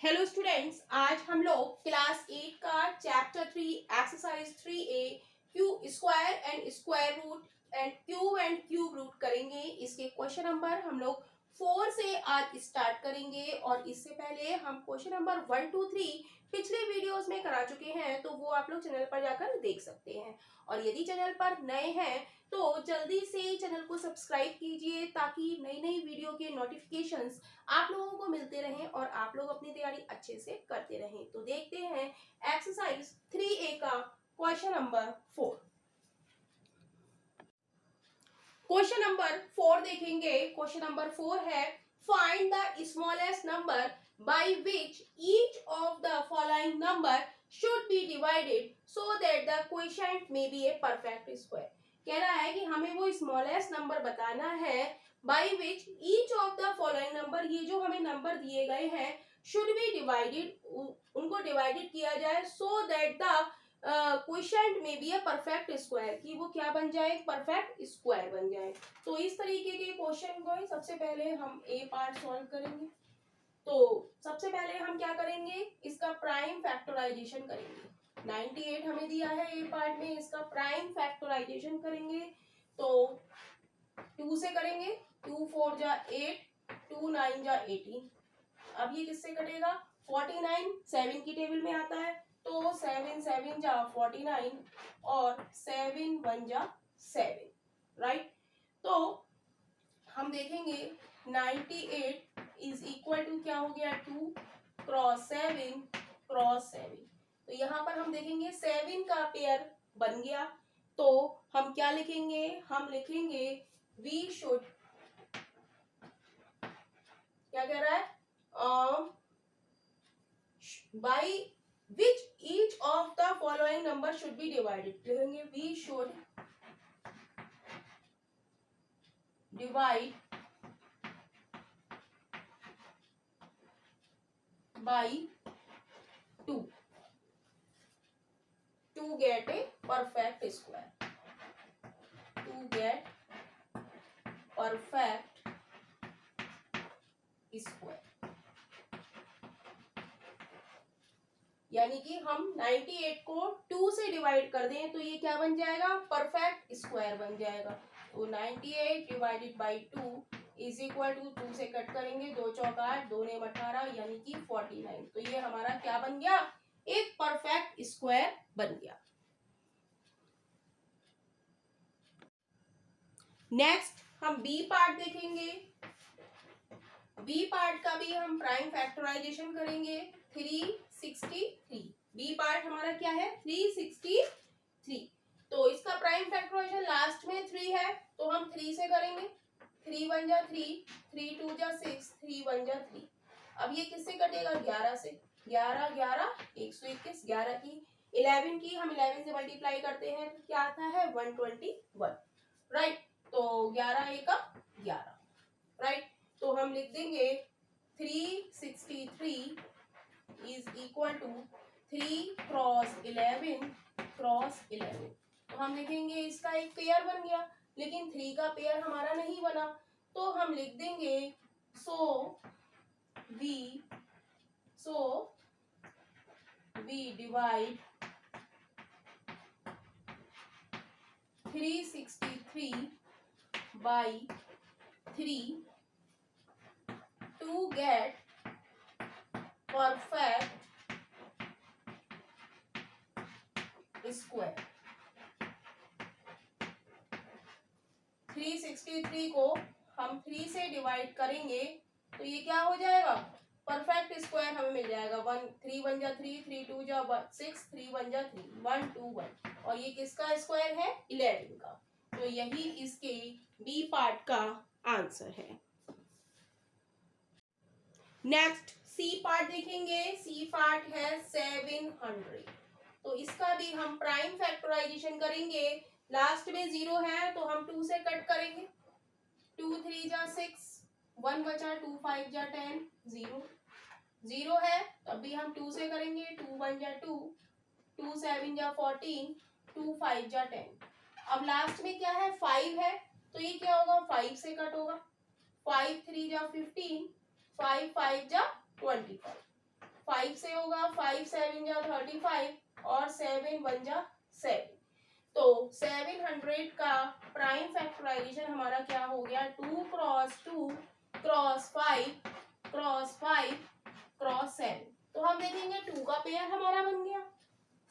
Hello students, आज हम लोग क्लास 8 का chapter 3 exercise 3A Q square and square root and cube root करेंगे। इसके क्वेश्चन नंबर हम लोग 4 से आज स्टार्ट करेंगे और इससे पहले हम क्वेश्चन नंबर 1 2 3 पिछले वीडियोस में करा चुके हैं, तो वो आप लोग चैनल पर जाकर देख सकते हैं। और यदि चैनल पर नए हैं तो जल्दी से चैनल को सब्सक्राइब कीजिए ताकि नई नई वीडियो के नोटिफिकेशंस आप लोगों को मिलते रहें और आप लोग अपनी तैयारी अच्छे से करते रहें। तो देखते हैं एक्सरसाइज 3A का क्वेश्चन नंबर 4। क्वेश्चन नंबर 4 देखेंगे। क्वेश्चन नंबर 4 है find the smallest number by which each of the following number should be divided so that the quotient may be a perfect square. कह रहा है कि हमें वो smallest number बताना है by which each of the following number, ये जो हमें नंबर दिए गए हैं, शुड बी डिवाइडेड, उनको डिवाइडेड किया जाए सो दैट द क्वोशिएंट में बी अ परफेक्ट स्क्वायर, कि वो क्या बन जाए, परफेक्ट स्क्वायर बन जाए। तो इस तरीके के क्वेश्चन को सबसे पहले हम ए पार्ट सॉल्व करेंगे। तो सबसे पहले हम क्या करेंगे, इसका प्राइम फैक्टराइजेशन करेंगे। 98 हमें दिया है ए पार्ट में, इसका प्राइम फैक्टराइजेशन करेंगे। तो 2 से करेंगे, 2 4 जा 8, 2 9 जा 18। अब ये किससे कटेगा, 49 7 की टेबल में आता है, तो 7 7 जा 49 और 7 1 जा 7, राइट। तो हम देखेंगे 98 इज इक्वल टू क्या हो गया, 2 क्रॉस 7 क्रॉस 7। तो यहाँ पर हम देखेंगे 7 का पेयर बन गया। तो हम क्या लिखेंगे, हम लिखेंगे वी शुड, क्या कह रहा है, by which each of the following number should be divided, लिखेंगे we should divide by 2 to get a perfect square, to get perfect square। यानी कि हम 98 को 2 से डिवाइड कर दें तो ये क्या बन जाएगा, परफेक्ट स्क्वायर बन जाएगा। तो 98 divided by 2 is equal to, 2 से कट करेंगे, 2 चौक 8, 2 ने 18 यानी कि 49। तो ये हमारा क्या बन गया, एक परफेक्ट स्क्वायर बन गया। नेक्स्ट हम बी पार्ट देखेंगे। बी पार्ट का भी हम प्राइम फैक्टराइजेशन करेंगे। 363, बी पार्ट हमारा क्या है, 363। तो इसका प्राइम फैक्टराइजेशन लास्ट में 3 है, तो हम 3 से करेंगे। 3 1 जा 3, 3 2 जा 6, 3 1 जा 3। अब ये किससे कटेगा, 11 से। 11 11 121, 11 की 11 की हम 11 से मल्टीप्लाई करते हैं तो क्या आता है, 121, राइट। तो 11 1 11, राइट। तो हम लिख देंगे 363 is equal to 3 cross 11 cross 11। तो हम लिखेंगे इसका एक पेयर बन गया, लेकिन 3 का पेयर हमारा नहीं बना, तो हम लिख देंगे so we divide 363 by 3 to get perfect square। 363 को हम 3 से डिवाइड करेंगे तो ये क्या हो जाएगा, परफेक्ट स्क्वायर हमें मिल जाएगा। 1 3 1 जा 3, 3 2 जा 6, 3 1 जा 3, 1 2 1। और ये किसका स्क्वायर है, 11 का। तो यही इसके बी पार्ट का आंसर है। नेक्स्ट सी पार्ट देखेंगे। सी पार्ट है 700। तो इसका भी हम प्राइम फैक्टराइजेशन करेंगे। लास्ट में 0 है तो हम 2 से कट करेंगे। 2 3 जा 6, 1 बचा, 2 5 जा 10, 0 0 है तो अभी हम 2 से करेंगे। 2 1 जा 2, 2 7 जा 14, 2 5 जा 10। अब लास्ट में क्या है, 5 है, तो ये क्या होगा, 5 से कट होगा। 5 3 जा 15, 5 5 जा 25, 5 से होगा, 5 7 जा 35 और 7 1 जा 7। तो 700 का प्राइम फैक्टराइजेशन हमारा क्या हो गया, 2 क्रॉस 2 क्रॉस 5 क्रॉस 5 क्रॉस 7। तो हम देखेंगे 2 का पेयर हमारा बन गया,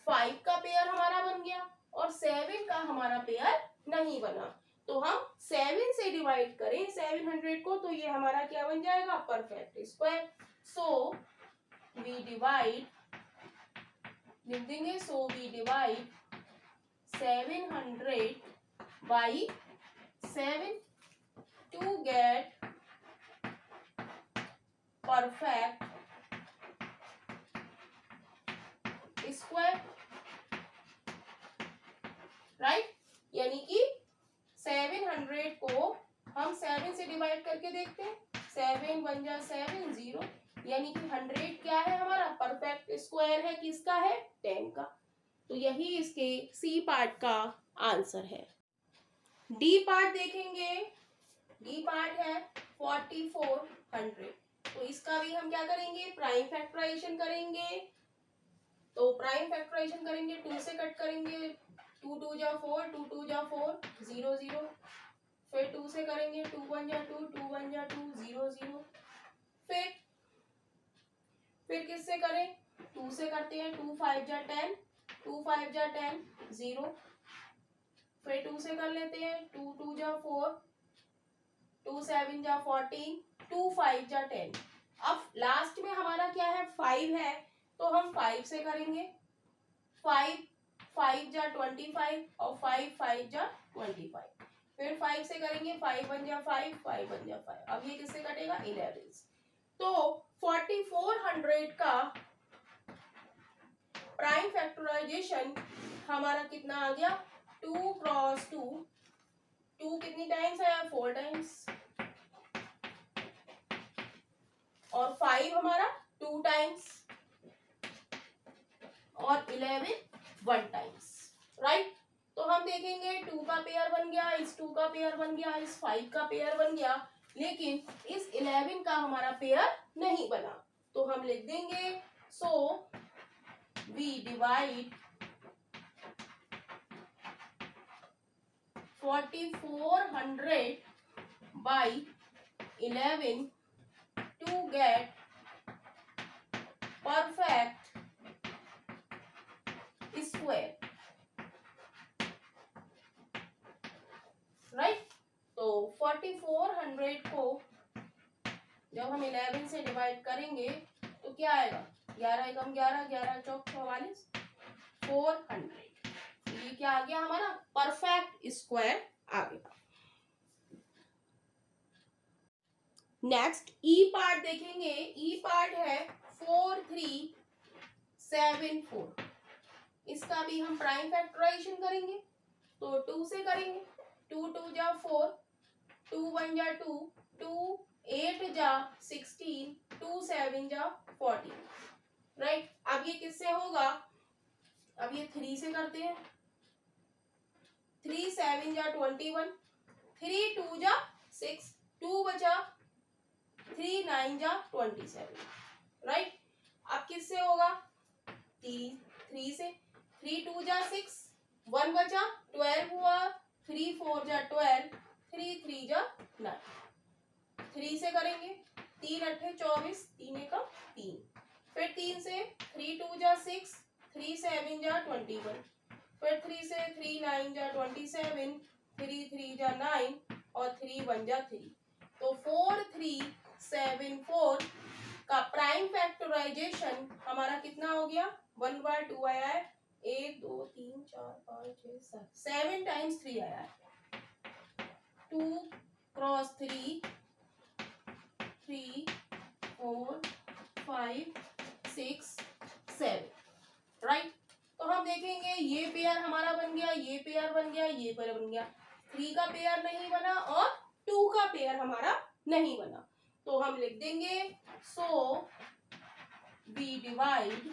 5 का पेयर हमारा बन गया और 7 का हमारा पेयर नहीं बना। तो हम 7 से डिवाइड करें 700 को, तो ये हमारा क्या बन जाएगा, perfect square. So we divide, लिख देंगे, so we divide 700 by 7 to get perfect square, right. यानी कि 700 को हम 7 से डिवाइड करके देखते हैं, 7 1 जा 7 0, यानी कि 100 क्या है हमारा, परफेक्ट स्क्वायर है, किसका है, 10 का। तो यही इसके सी पार्ट का आंसर है। डी पार्ट देखेंगे, डी पार्ट है 4400। तो इसका भी हम क्या करेंगे, प्राइम फैक्टराइजेशन करेंगे। तो प्राइम फैक्टराइजेशन करेंगे, 2 से कट करेंगे, 2 2 जा 4 2 2 जा 4 0 0, फिर 2 से करेंगे, 2 1 जा 2 2 1 जा 2 0 0, फिर किससे करें, 2 से करते हैं, 2 5 जा 10 2 5 जा 10 0, फिर 2 से कर लेते हैं, 2 2 जा 4 2 7 जा 14 2 5 जा 10। अब लास्ट में हमारा क्या है, 5 है, तो हम 5 से करेंगे, 5 5 जा 25 और 5 5 जा 25, फिर 5 से करेंगे, 5 1 जा 5 5 1 जा 5। अब ये किससे कटेगा, 11। तो 4400 का प्राइम फैक्टराइजेशन हमारा कितना आ गया, 2 क्रॉस 2, 2 कितनी टाइम्स आया, 4 टाइम्स, और 5 हमारा 2 टाइम्स और 11 1 टाइम्स, राइट। तो हम देखेंगे 2 का पेयर बन गया, इस 2 का पेयर बन गया, इस 5 का पेयर बन गया, लेकिन इस 11 का हमारा पेयर नहीं बना। तो हम लिख देंगे, so we divide 4400 by 11 to get perfect square, right. तो 4400 को जब हम 11 से डिवाइड करेंगे तो क्या आएगा, 11 एकम 11 11 चौक 44 400। ये क्या आ गया हमारा, परफेक्ट स्क्वायर आ गया। नेक्स्ट ई पार्ट देखेंगे, ई पार्ट है 4374। इसका भी हम प्राइम फैक्टराइजेशन करेंगे, तो 2 से करेंगे, 2 2 जा 4 2 1 जा 2 2 8 जा 16 2 7 जा 14, राइट। अब ये किससे होगा, अब ये 3 से करते हैं, 3 7 जा 21 3 2 जा 6 2 बचा 3 9 जा 27, राइट। अब किससे होगा, 3 से, 3 2 जा 6 1 बचा 12 हुआ, 3 4 जा 12 3 3 जा 9, 3 से करेंगे, 3 8 24 3 1 3, फिर 3 से 3 2 जा 6 3 7 जा 21, फिर 3 से 3 9 जा 27 3 3 जा 9 और 3 1 जा 3। तो 4374 का प्राइम फैक्टराइजेशन हमारा कितना हो गया, 1 बार 2 आया है, 1 2 3 4 5 6 7 7 टाइम्स 3 आया है, 2 क्रॉस 3 3 4 5 6 7, राइट। तो हम देखेंगे ये पेयर हमारा बन गया, ये पेयर बन गया, ये पेयर बन गया, 3 का पेयर नहीं बना और 2 का पेयर हमारा नहीं बना। तो हम लिख देंगे, so we divide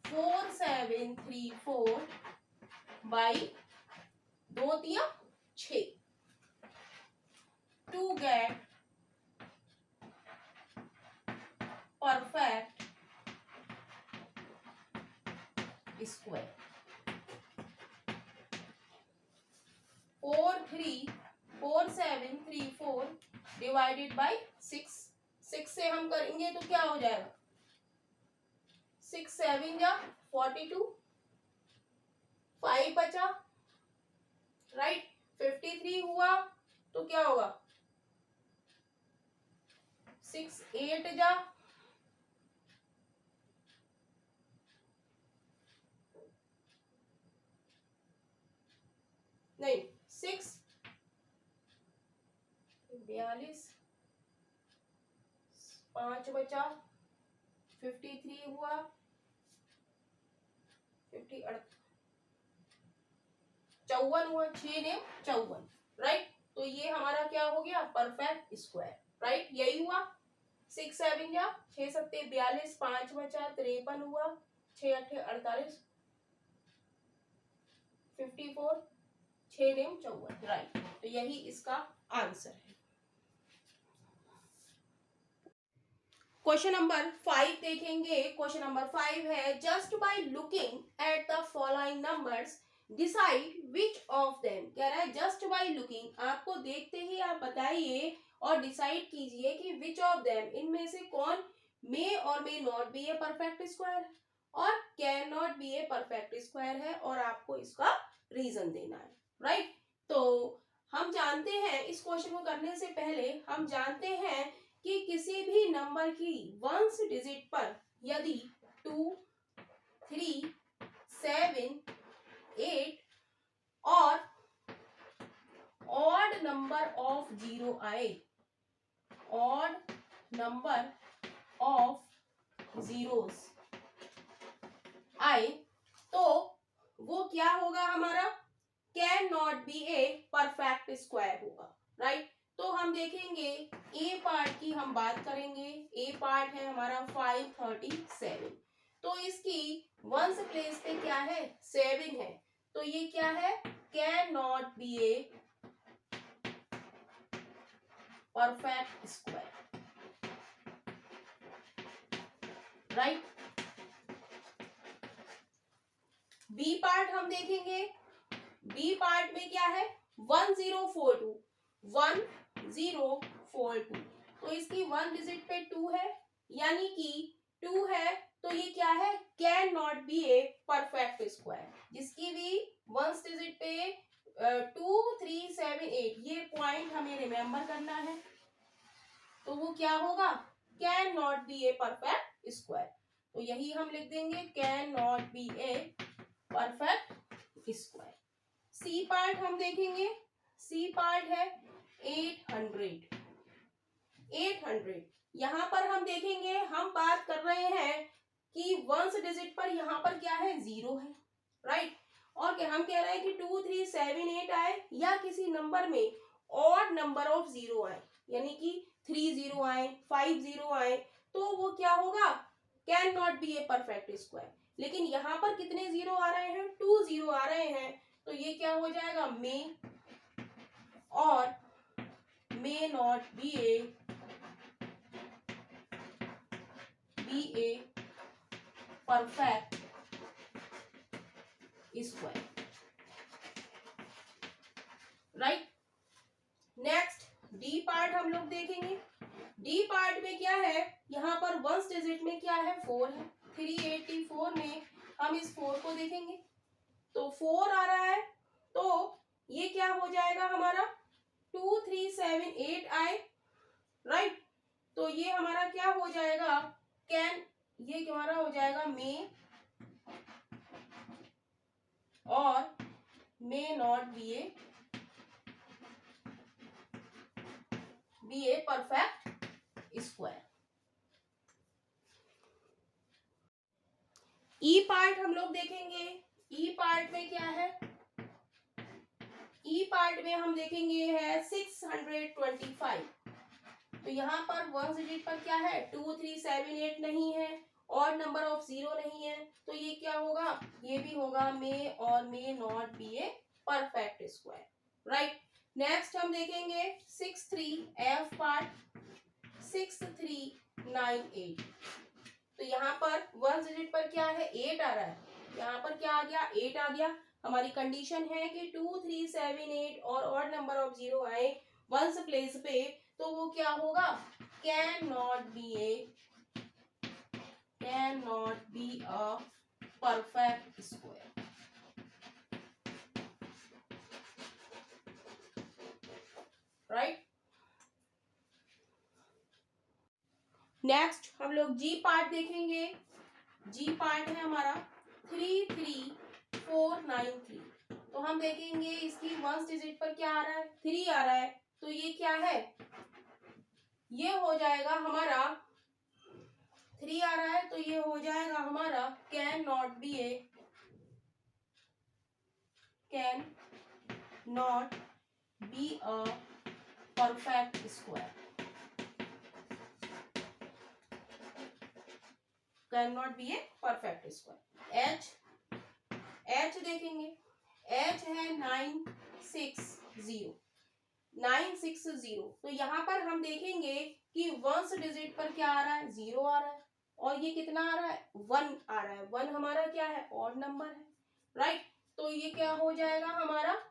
4734 by 2 3 6 to get perfect square. 4,3,4,7,3,4 divided by 6। 6 से हम करेंगे तो क्या हो जाएगा, 6 7 या 42, 5 बचा, राइट। 53 हुआ तो क्या होगा, 6 8 जा, नहीं 6 42, 5 बचा, 53 हुआ, 50 54 हुआ, 6 ने 54, राइट। तो ये हमारा क्या हो गया, परफेक्ट स्क्वायर, राइट। यही हुआ, 6 7 या 6 7 42, 5 बचा, 53 हुआ, 6 8 48, 54, 6 ने 54, राइट। तो यही इसका आंसर है। क्वेश्चन नंबर 5 देखेंगे। क्वेश्चन नंबर 5 है, just by looking at the following numbers decide which of them. कह रहा है जस्ट बाय लुकिंग, आपको देखते ही आप बताइए और डिसाइड कीजिए कि विच ऑफ देम, इनमें से कौन मे और may not be a perfect square और can not be a perfect square है, और आपको इसका रीजन देना है, राइट। तो हम जानते हैं, इस क्वेश्चन को करने से पहले हम जानते हैं कि किसी भी नंबर की वंस डिजिट पर यदि 2 3 7 8 और ऑड नंबर ऑफ 0 आए, ऑड नंबर ऑफ जीरोस आए, तो वो क्या होगा, हमारा can not be a perfect square होगा, राइट। तो हम देखेंगे ए पार्ट की हम बात करेंगे। ए पार्ट है हमारा 537, तो इसकी वंस प्लेस पे क्या है, 7 है, तो ये क्या है, can not be a perfect square, right. B part हम देखेंगे। बी पार्ट में क्या है, 1042, 1042, तो इसकी वन डिजिट पे 2 है, यानी कि 2 है, तो ये क्या है, can not be a perfect square. जिसकी भी वन डिजिट पे 2 3 7 8, ये पॉइंट हमें रिमेम्बर करना है, तो वो क्या होगा, can not be a perfect square. तो यही हम लिख देंगे, can not be a perfect square. C part हम देखेंगे। सी पार्ट है 800, 800। यहां पर हम देखेंगे, हम बात कर रहे हैं कि वंस डिजिट पर यहाँ पर क्या है, 0 है, राइट। और क्या हम कह रहे हैं कि 2 3 7 8 आए, या किसी नंबर में ऑड नंबर ऑफ 0 आए, यानी कि 3 0 आए, 5 0 आए, तो वो क्या होगा, can not be a perfect square. लेकिन यहाँ पर कितने 0 आ रहे हैं, 2 0 आ रहे हैं, तो ये क्या हो जाएगा, मे और may not be a perfect square, right. Next D part हम लोग देखेंगे। डी पार्ट में क्या है, यहाँ पर वंस डिजिट में क्या है, 4 है। 384 में हम इस 4 को देखेंगे, तो 4 आ रहा है, तो ये क्या हो जाएगा हमारा, 2 3 7 8 आए, राइट। तो ये हमारा क्या हो जाएगा, कैन, ये हमारा हो जाएगा मे और may not be a perfect square. E part हम लोग देखेंगे। ई पार्ट में क्या है, ई पार्ट में हम देखेंगे है 625, तो यहाँ पर वन डिजिट पर क्या है, 2 3 7 8 नहीं है, और नंबर ऑफ 0 नहीं है, तो ये क्या होगा, ये भी होगा मे और may not be a perfect square, right. Next हम देखेंगे 63 एफ पार्ट, 63 98। तो यहाँ पर वन डिजिट पर क्या है 8 आ रहा है, यहाँ पर क्या आ गया 8 आ गया। हमारी कंडीशन है कि 2 3 7 8 और ऑड नंबर ऑफ 0 आए वंस प्लेस पे, तो वो क्या होगा can not be a perfect square. Right. Next हम लोग जी पार्ट देखेंगे। जी पार्ट है हमारा 33493। तो हम देखेंगे इसकी वंस डिजिट पर क्या आ रहा है 3 आ रहा है, तो ये क्या है, ये हो जाएगा हमारा 3 आ रहा है, तो ये हो जाएगा हमारा can not be a perfect square. Can not be a perfect square. H देखेंगे, एच है 960। तो यहाँ पर हम देखेंगे कि वंस डिजिट पर क्या आ रहा है 0 आ रहा है, और ये कितना आ रहा है 1 आ रहा है। 1 हमारा क्या है ऑड नंबर है। राइट। तो ये क्या हो जाएगा हमारा,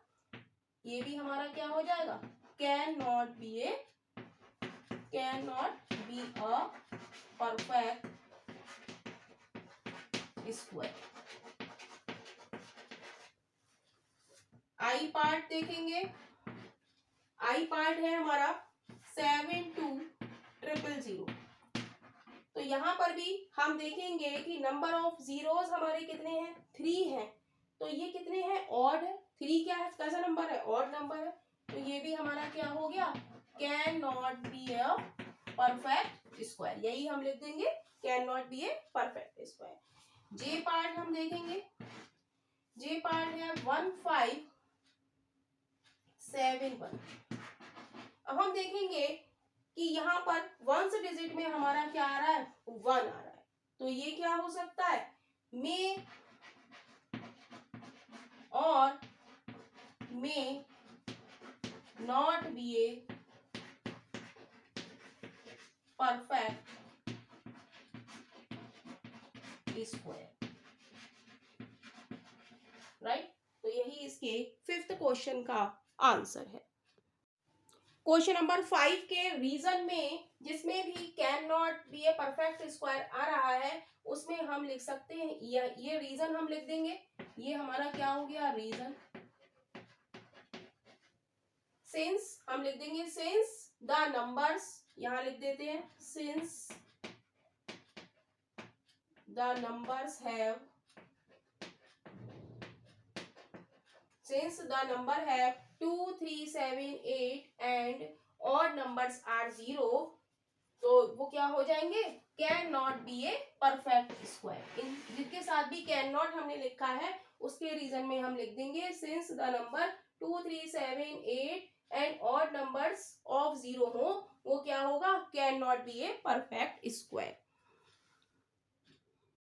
ये भी हमारा क्या हो जाएगा can not be a perfect square. I part देखेंगे, आई पार्ट है हमारा 72000। तो यहाँ पर भी हम देखेंगे कि नंबर ऑफ जीरोस हमारे कितने हैं 3 हैं, तो ये कितने हैं ऑड है। 3 क्या है कैसा नंबर है ऑड नंबर है, तो ये भी हमारा क्या हो गया can not be a perfect square. यही हम लिख देंगे can not be a perfect square. J part हम देखेंगे, जे पार्ट है 1571। अब हम देखेंगे कि यहाँ पर वंस डिजिट में हमारा क्या आ रहा है 1 आ रहा है, तो ये क्या हो सकता है मे और may not be a perfect square. Right. तो यही इसके 5th क्वेश्चन का आंसर है। क्वेश्चन नंबर 5 के रीजन में जिसमें भी can not be a perfect square आ रहा है उसमें हम लिख सकते हैं ये रीजन हम लिख देंगे, ये हमारा क्या हो गया रीजन। सिंस हम लिख देंगे सिंस द नंबर्स, यहां लिख देते हैं since the numbers have, since the number have 2 3 7 8 and odd numbers are 0, तो वो क्या हो जाएंगे can not be a perfect square. इन जिसके साथ भी कैन नॉट हमने लिखा है उसके रीजन में हम लिख देंगे since the number 2 3 7 8 and odd numbers of 0 हो, वो क्या होगा can not be a perfect square.